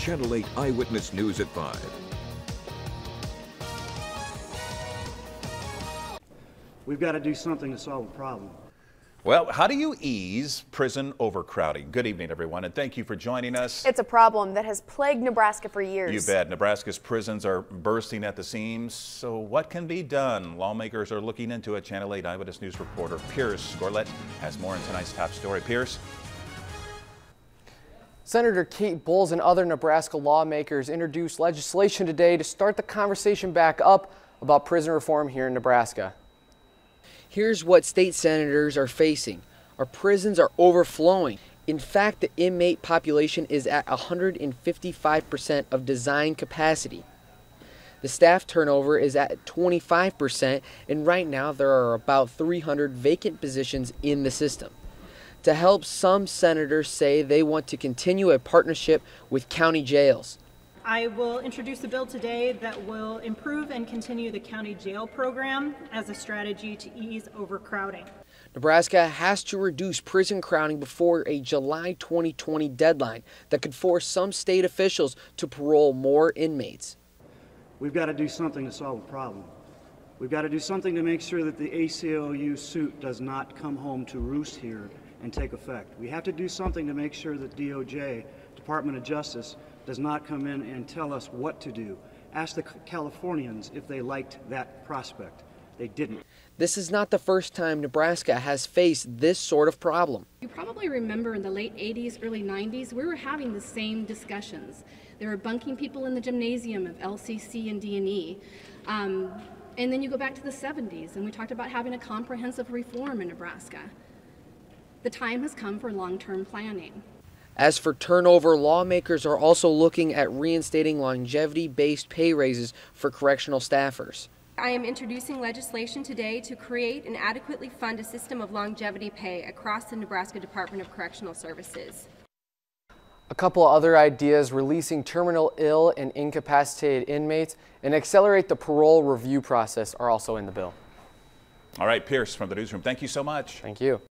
Channel 8 Eyewitness News at 5. We've got to do something to solve the problem. Well, how do you ease prison overcrowding? Good evening, everyone, and thank you for joining us. It's a problem that has plagued Nebraska for years. You bet. Nebraska's prisons are bursting at the seams. So what can be done? Lawmakers are looking into it. Channel 8 Eyewitness News reporter Pierce Gorlet has more in tonight's top story. Pierce? Senator Kate Bowles and other Nebraska lawmakers introduced legislation today to start the conversation back up about prison reform here in Nebraska. Here's what state senators are facing. Our prisons are overflowing. In fact, the inmate population is at 155% of design capacity. The staff turnover is at 25%, and right now there are about 300 vacant positions in the system. To help, some senators say they want to continue a partnership with county jails. I will introduce a bill today that will improve and continue the county jail program as a strategy to ease overcrowding. Nebraska has to reduce prison crowding before a July 2020 deadline that could force some state officials to parole more inmates. We've got to do something to solve the problem. We've got to do something to make sure that the ACLU suit does not come home to roost here and take effect. We have to do something to make sure that DOJ, Department of Justice, does not come in and tell us what to do. Ask the Californians if they liked that prospect. They didn't. This is not the first time Nebraska has faced this sort of problem. You probably remember in the late 80s, early 90s, we were having the same discussions. They were bunking people in the gymnasium of LCC and D&E. And then you go back to the 70s and we talked about having a comprehensive reform in Nebraska. The time has come for long-term planning. As for turnover, lawmakers are also looking at reinstating longevity-based pay raises for correctional staffers. I am introducing legislation today to create and adequately fund a system of longevity pay across the Nebraska Department of Correctional Services. A couple other ideas: releasing terminal ill and incapacitated inmates and accelerate the parole review process are also in the bill. All right, Pierce from the newsroom, thank you so much. Thank you.